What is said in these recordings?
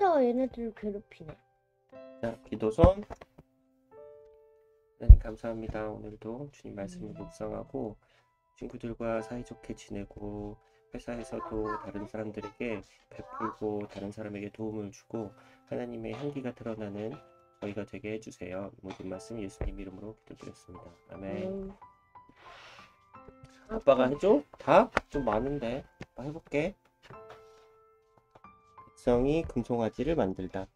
산에서 얘네들을 괴롭히네. 자, 기도선. 하나님 감사합니다. 오늘도 주님 말씀을 묵상하고 친구들과 사이좋게 지내고 회사에서도 다른 사람들에게 베풀고 다른 사람에게 도움을 주고 하나님의 향기가 드러나는 저희가 되게 해주세요. 모든 말씀 예수님 이름으로 기도드렸습니다. 아멘. 아빠가 해줘? 다? 좀 많은데. 아빠 해볼게. 백성이 금송아지를 만들다.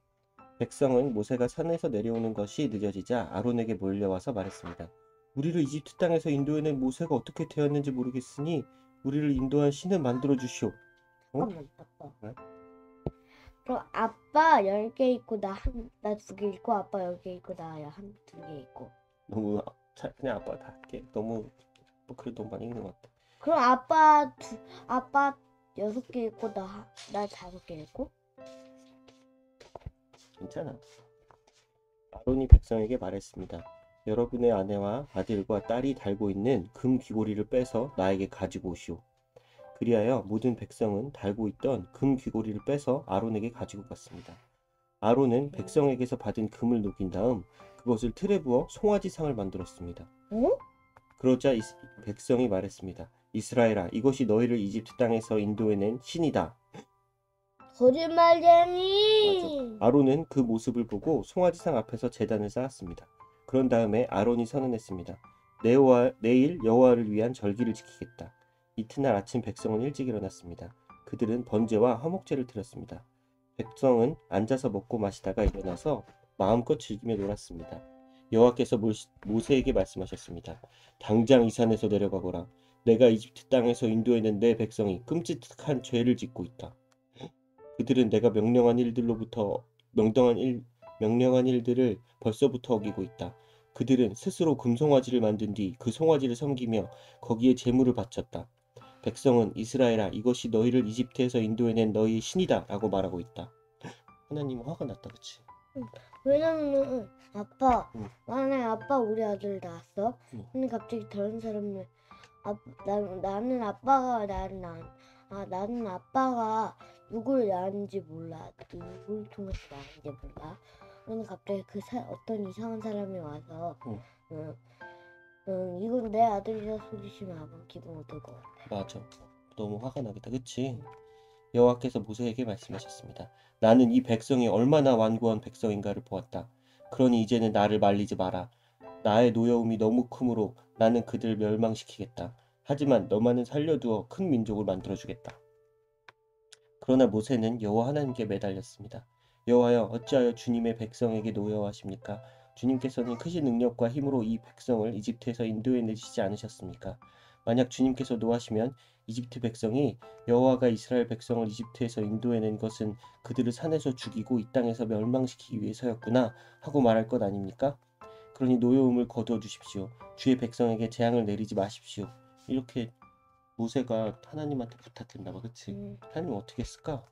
백성은 모세가 산에서 내려오는 것이 늦어지자 아론에게 몰려와서 말했습니다. 우리를 이집트 땅에서 인도해낸 모세가 어떻게 되었는지 모르겠으니 우리를 인도한 신을 만들어 주시오. 잠깐만, 아빠. 네? 그럼 아빠 10개 있고 나 2개 있고 아빠 10개 있고 나 2개 있고. 너무 그냥 아빠 다 할게. 너무 그래 너무 많이 있는 것 같아. 그럼 아빠 6개 있고 나 5개 있고. 괜찮아. 아론이 백성에게 말했습니다. 여러분의 아내와 아들과 딸이 달고 있는 금 귀고리를 빼서 나에게 가지고 오시오. 그리하여 모든 백성은 달고 있던 금 귀고리를 빼서 아론에게 가지고 갔습니다. 아론은 백성에게서 받은 금을 녹인 다음 그것을 틀에 부어 송아지상을 만들었습니다. 그러자 백성이 말했습니다. 이스라엘아, 이것이 너희를 이집트 땅에서 인도해낸 신이다. 거짓말쟁이! 아론은 그 모습을 보고 송아지상 앞에서 제단을 쌓았습니다. 그런 다음에 아론이 선언했습니다. 내일 여호와를 위한 절기를 지키겠다. 이튿날 아침 백성은 일찍 일어났습니다. 그들은 번제와 화목제를 드렸습니다. 백성은 앉아서 먹고 마시다가 일어나서 마음껏 즐기며 놀았습니다. 여호와께서 모세에게 말씀하셨습니다. 당장 이 산에서 내려가거라. 내가 이집트 땅에서 인도해낸 내 백성이 끔찍한 죄를 짓고 있다. 그들은 내가 명령한 일들을 벌써부터 어기고 있다. 그들은 스스로 금송아지를 만든 뒤 그 송아지를 섬기며 거기에 제물을 바쳤다. 백성은 이스라엘아, 이것이 너희를 이집트에서 인도해낸 너희의 신이다 라고 말하고 있다. 하나님은 화가 났다, 그치? 왜냐면 아빠 응. 만약에 아빠 우리 아들 낳았어. 응. 근데 갑자기 다른 사람을 나는 아빠가 누굴 낳았는지 몰라. 누굴 통해서 낳았는지 몰라. 그런데 갑자기 어떤 이상한 사람이 와서 이건 내 아들이라 소리치면 아빠는 기분 어떨 것 같아? 맞아. 너무 화가 나겠다, 그치? 여호와께서 모세에게 말씀하셨습니다. 나는 이 백성이 얼마나 완고한 백성인가를 보았다. 그러니 이제는 나를 말리지 마라. 나의 노여움이 너무 크므로 나는 그들을 멸망시키겠다. 하지만 너만은 살려두어 큰 민족을 만들어주겠다. 그러나 모세는 여호와 하나님께 매달렸습니다. 여호와여, 어찌하여 주님의 백성에게 노여워하십니까? 주님께서는 크신 능력과 힘으로 이 백성을 이집트에서 인도해내시지 않으셨습니까? 만약 주님께서 노하시면 이집트 백성이 여호와가 이스라엘 백성을 이집트에서 인도해낸 것은 그들을 산에서 죽이고 이 땅에서 멸망시키기 위해서였구나 하고 말할 것 아닙니까? 그러니 노여움을 거두어 주십시오. 주의 백성에게 재앙을 내리지 마십시오. 이렇게 모세가 하나님한테 부탁했나 봐, 그치? 하나님 어떻게 했을까?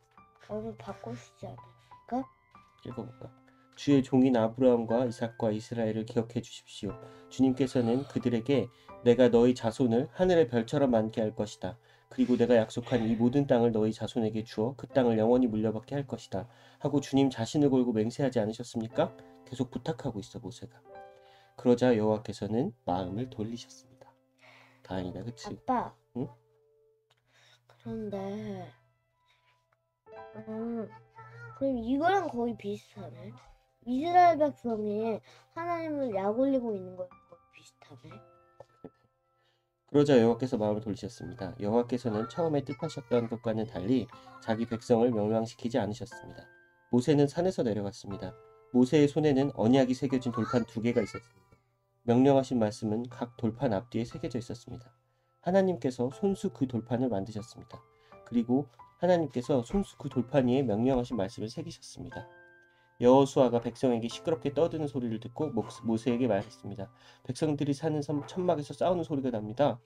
얼른 바꾸시지 않을까? 읽어볼까? 주의 종인 아브라함과 이삭과 이스라엘을 기억해 주십시오. 주님께서는 그들에게 내가 너희 자손을 하늘의 별처럼 많게 할 것이다. 그리고 내가 약속한 이 모든 땅을 너희 자손에게 주어 그 땅을 영원히 물려받게 할 것이다. 하고 주님 자신을 걸고 맹세하지 않으셨습니까? 계속 부탁하고 있어, 모세가. 그러자 여호와께서는 마음을 돌리셨습니다. 다행이다, 그치? 아빠. 응? 그런데 그럼 이거랑 거의 비슷하네. 이스라엘 백성이 하나님을 약올리고 있는 거랑 거의 비슷하네. 그러자 여호와께서 마음을 돌리셨습니다. 여호와께서는 처음에 뜻하셨던 것과는 달리 자기 백성을 멸망시키지 않으셨습니다. 모세는 산에서 내려갔습니다. 모세의 손에는 언약이 새겨진 돌판 2개가 있었습니다. 명령하신 말씀은 각 돌판 앞뒤에 새겨져 있었습니다. 하나님께서 손수 그 돌판을 만드셨습니다. 그리고 하나님께서 손수 그 돌판 위에 명령하신 말씀을 새기셨습니다. 여호수아가 백성에게 시끄럽게 떠드는 소리를 듣고 모세에게 말했습니다. 백성들이 사는 천막에서 싸우는 소리가 납니다.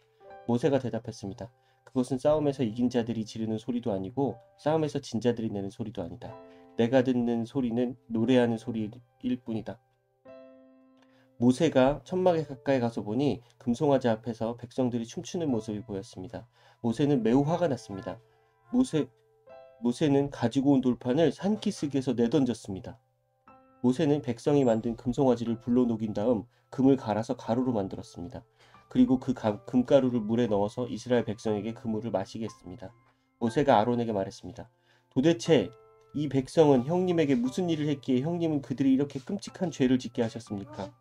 모세가 대답했습니다. 그것은 싸움에서 이긴 자들이 지르는 소리도 아니고 싸움에서 진 자들이 내는 소리도 아니다. 내가 듣는 소리는 노래하는 소리일 뿐이다. 모세가 천막에 가까이 가서 보니 금송아지 앞에서 백성들이 춤추는 모습이 보였습니다. 모세는 매우 화가 났습니다. 모세는 가지고 온 돌판을 산기슭에서 내던졌습니다. 모세는 백성이 만든 금송아지를 불로 녹인 다음 금을 갈아서 가루로 만들었습니다. 그리고 그 금가루를 물에 넣어서 이스라엘 백성에게 그 물을 마시게 했습니다. 모세가 아론에게 말했습니다. 도대체 이 백성은 형님에게 무슨 일을 했기에 형님은 그들이 이렇게 끔찍한 죄를 짓게 하셨습니까?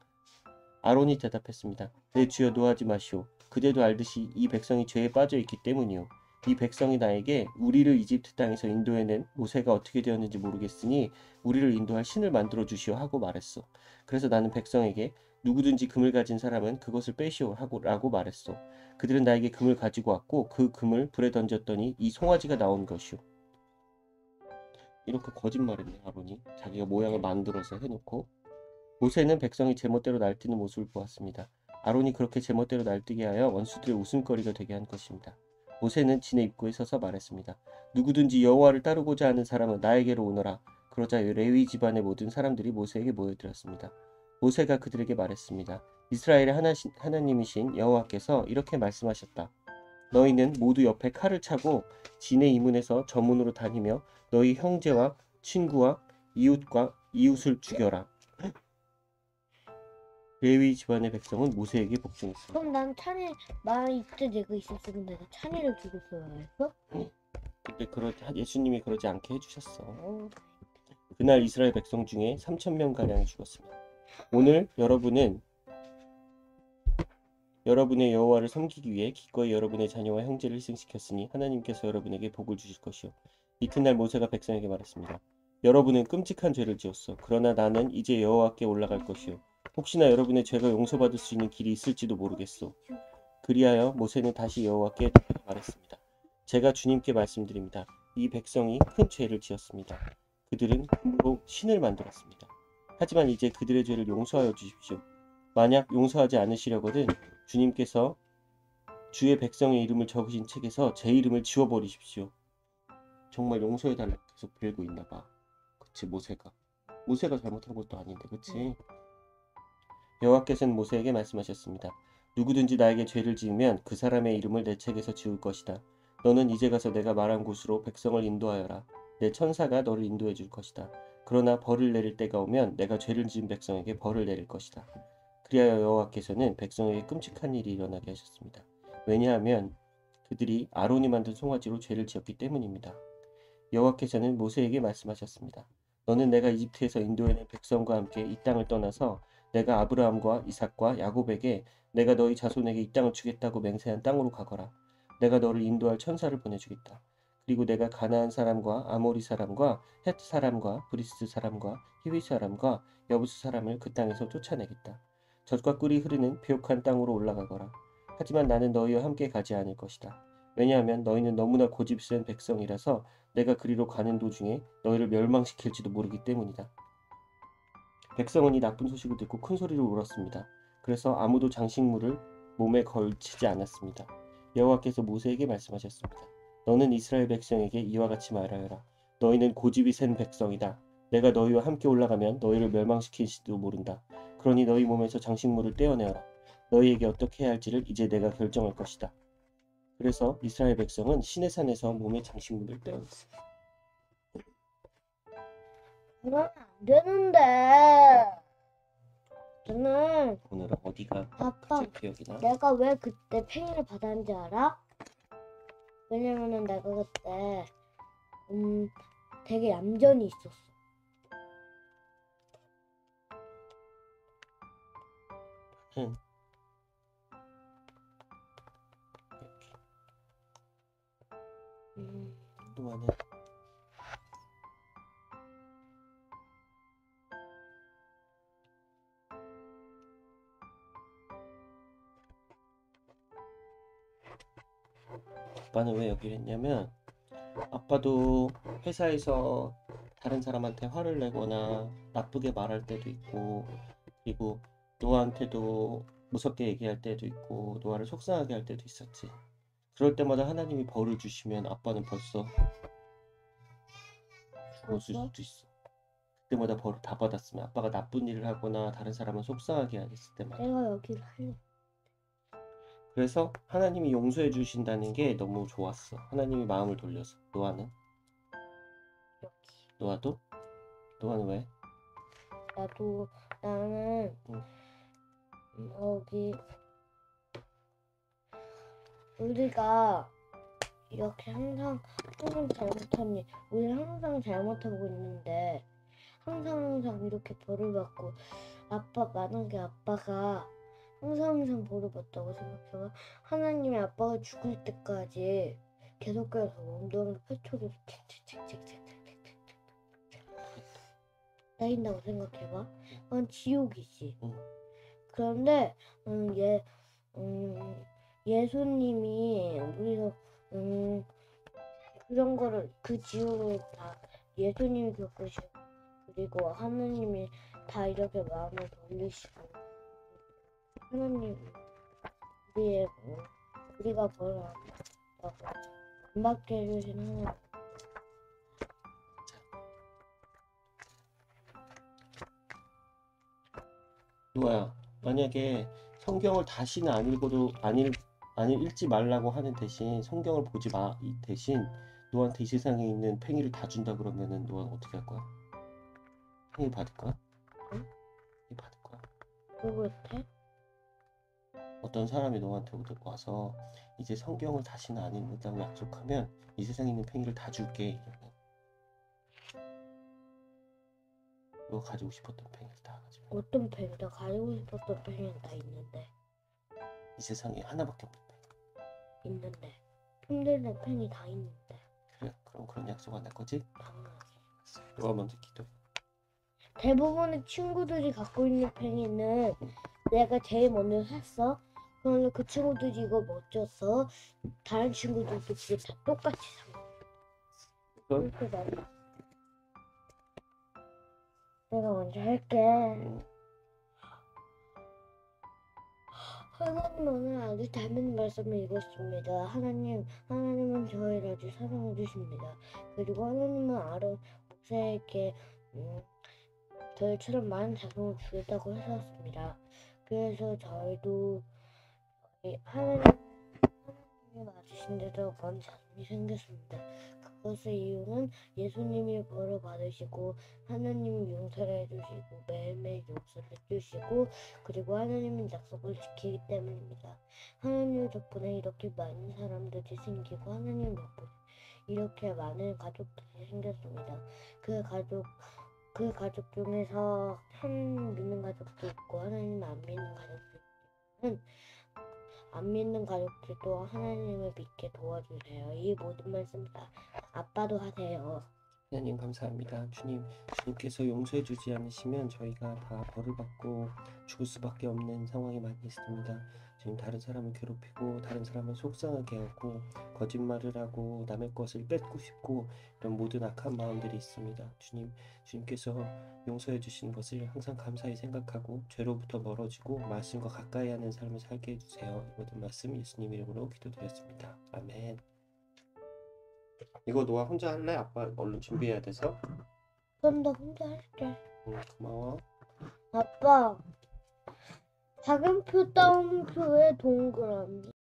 아론이 대답했습니다. 내 주여 노하지 마시오. 그대도 알듯이 이 백성이 죄에 빠져 있기 때문이요. 이 백성이 나에게 우리를 이집트 땅에서 인도해낸 모세가 어떻게 되었는지 모르겠으니 우리를 인도할 신을 만들어 주시오 하고 말했어. 그래서 나는 백성에게 누구든지 금을 가진 사람은 그것을 빼시오 라고 말했어. 그들은 나에게 금을 가지고 왔고 그 금을 불에 던졌더니 이 송아지가 나온 것이오. 이렇게 거짓말했네 아론이. 자기가 모양을 만들어서 해놓고. 모세는 백성이 제멋대로 날뛰는 모습을 보았습니다. 아론이 그렇게 제멋대로 날뛰게 하여 원수들의 웃음거리가 되게 한 것입니다. 모세는 진의 입구에 서서 말했습니다. 누구든지 여호와를 따르고자 하는 사람은 나에게로 오너라. 그러자 레위 집안의 모든 사람들이 모세에게 모여들었습니다. 모세가 그들에게 말했습니다. 이스라엘의 하나님이신 여호와께서 이렇게 말씀하셨다. 너희는 모두 옆에 칼을 차고 진의 이문에서 저문으로 다니며 너희 형제와 친구와 이웃을 죽여라. 레위 집안의 백성은 모세에게 복종했습니다. 그럼 난 찬이 만약 이때 내가 있었으면 내가 찬이를 죽였어야 했어? 근데 예수님이 그러지 않게 해주셨어. 어. 그날 이스라엘 백성 중에 3,000명 가량이 죽었습니다. 오늘 여러분은 여러분의 여호와를 섬기기 위해 기꺼이 여러분의 자녀와 형제를 희생시켰으니 하나님께서 여러분에게 복을 주실 것이요. 이튿날 모세가 백성에게 말했습니다. 여러분은 끔찍한 죄를 지었어. 그러나 나는 이제 여호와께 올라갈 것이요. 혹시나 여러분의 죄가 용서받을 수 있는 길이 있을지도 모르겠소. 그리하여 모세는 다시 여호와께 말했습니다. 제가 주님께 말씀드립니다. 이 백성이 큰 죄를 지었습니다. 그들은 금으로 신을 만들었습니다. 하지만 이제 그들의 죄를 용서하여 주십시오. 만약 용서하지 않으시려거든 주님께서 주의 백성의 이름을 적으신 책에서 제 이름을 지워버리십시오. 정말 용서해달라고 계속 빌고 있나봐. 그치 모세가 잘못한 것도 아닌데 그치? 여호와께서는 모세에게 말씀하셨습니다. 누구든지 나에게 죄를 지으면 그 사람의 이름을 내 책에서 지울 것이다. 너는 이제 가서 내가 말한 곳으로 백성을 인도하여라. 내 천사가 너를 인도해 줄 것이다. 그러나 벌을 내릴 때가 오면 내가 죄를 지은 백성에게 벌을 내릴 것이다. 그리하여 여호와께서는 백성에게 끔찍한 일이 일어나게 하셨습니다. 왜냐하면 그들이 아론이 만든 송아지로 죄를 지었기 때문입니다. 여호와께서는 모세에게 말씀하셨습니다. 너는 내가 이집트에서 인도해낸 백성과 함께 이 땅을 떠나서 내가 아브라함과 이삭과 야곱에게 내가 너희 자손에게 이 땅을 주겠다고 맹세한 땅으로 가거라. 내가 너를 인도할 천사를 보내주겠다. 그리고 내가 가나안 사람과 아모리 사람과 헷 사람과 브리스 사람과 히위 사람과 여부스 사람을 그 땅에서 쫓아내겠다. 젖과 꿀이 흐르는 비옥한 땅으로 올라가거라. 하지만 나는 너희와 함께 가지 않을 것이다. 왜냐하면 너희는 너무나 고집센 백성이라서 내가 그리로 가는 도중에 너희를 멸망시킬지도 모르기 때문이다. 백성은 이 나쁜 소식을 듣고 큰 소리로 울었습니다. 그래서 아무도 장식물을 몸에 걸치지 않았습니다. 여호와께서 모세에게 말씀하셨습니다. 너는 이스라엘 백성에게 이와 같이 말하여라. 너희는 고집이 센 백성이다. 내가 너희와 함께 올라가면 너희를 멸망시킬지도 모른다. 그러니 너희 몸에서 장식물을 떼어내어라. 너희에게 어떻게 해야 할지를 이제 내가 결정할 것이다. 그래서 이스라엘 백성은 시내산에서 몸에 장식물을 떼어냈어. 그러면 안 되는데. 저는 오늘은 어디가 아빠 갑자기 기억이 나? 내가 왜 그때 팽이를 받았는지 알아? 왜냐면은 내가 그때 되게 얌전히 있었어. 응. 그동안에 아빠는 왜 여기를 했냐면 아빠도 회사에서 다른 사람한테 화를 내거나 나쁘게 말할 때도 있고 그리고 노아한테도 무섭게 얘기할 때도 있고 노아를 속상하게 할 때도 있었지. 그럴 때마다 하나님이 벌을 주시면 아빠는 벌써 죽었을 벌써? 수도 있어. 그때마다 벌을 다 받았으면 아빠가 나쁜 일을 하거나 다른 사람을 속상하게 했을 때마다. 내가 여기를 할래. 그래서 하나님이 용서해 주신다는 게 너무 좋았어. 하나님이 마음을 돌려서 노아는. 노아도? 노아는 왜? 나는 응. 여기 우리가 이렇게 항상 잘못하니 우리는 항상 잘못하고 있는데 항상 이렇게 벌을 받고 만약에 아빠가 항상 벌을 받다고 생각해봐. 하나님이 아빠가 죽을 때까지 계속해서 엉덩이를 펼쳐줘서 칙칙칙칙칙칙칙칙 따인다고 생각해봐. 그건 지옥이지. 응. 그런데 예수님이 우리가 그런 거를 그 지옥을 다 예수님이 겪으시고 그리고 하느님이 다 이렇게 마음을 돌리시고 하느님 우리가 벌을 안 받게 해주신 하나님. 노아야, 만약에 성경을 다시는 안 읽지 말라고 하는 대신 성경을 보지 마. 이 대신 너한테 이 세상에 있는 팽이를 다 준다 그러면은 너는 어떻게 할 거야? 팽이 받을 거야? 응? 팽이 받을 거야? 누구한테? 어떤 사람이 너한테 와서 이제 성경을 다시는 안 읽는다고 약속하면 이 세상에 있는 팽이를 다 줄게. 이러면 너가 가지고 싶었던 팽이를 다 가지고 어떤 펜? 나 가지고 싶었던 펜이 다 있는데 이 세상에 하나밖에 없는 팽이. 힘들는 펜이 다 있는데 그래, 그럼 그런 약속 안 할 거지? 당연하지. 너가 먼저 기도해. 대부분의 친구들이 갖고 있는 펜은 내가 제일 먼저 샀어. 그런데 그 친구들이 이거 멋졌어. 다른 친구들도 그게 다 똑같이 산 거야. 그건 그래서 내가 먼저 할게. 하나님 오늘 아주 닮은 말씀을 읽었습니다. 하나님은 저희를 아주 사랑해 주십니다. 그리고 하나님은 아론 목사에게 저희처럼 많은 자손을 주겠다고 하셨습니다. 그래서 저희도 하나님이 맞으신 데도 많은 자손이 생겼습니다. 그것의 이유는 예수님이 벌을 받으시고 하나님이 용서를 해주시고 매일매일 용서를 해주시고 그리고 하나님은 약속을 지키기 때문입니다. 하나님 덕분에 이렇게 많은 사람들이 생기고 하나님 덕분에 이렇게 많은 가족들이 생겼습니다. 그 가족 중에서 한 믿는 가족도 있고 하나님 안 믿는 가족도 있지만 안 믿는 가족들도 하나님을 믿게 도와주세요. 이 모든 말씀 다 아빠도 하세요. 하나님 감사합니다. 주님께서 용서해 주지 않으시면 저희가 다 벌을 받고 죽을 수밖에 없는 상황이 많이 있습니다. 주님 다른 사람을 괴롭히고 다른 사람을 속상하게 하고 거짓말을 하고 남의 것을 뺏고 싶고 이런 모든 악한 마음들이 있습니다. 주님께서 용서해 주신 것을 항상 감사히 생각하고 죄로부터 멀어지고 말씀과 가까이 하는 삶을 살게 해주세요. 이 모든 말씀 예수님 이름으로 기도드렸습니다. 아멘. 이거 너가 혼자 할래? 아빠 얼른 준비해야 돼서. 그럼 나 혼자 할게. 고마워. 아빠, 작은 표, 따옴표에 동그라미.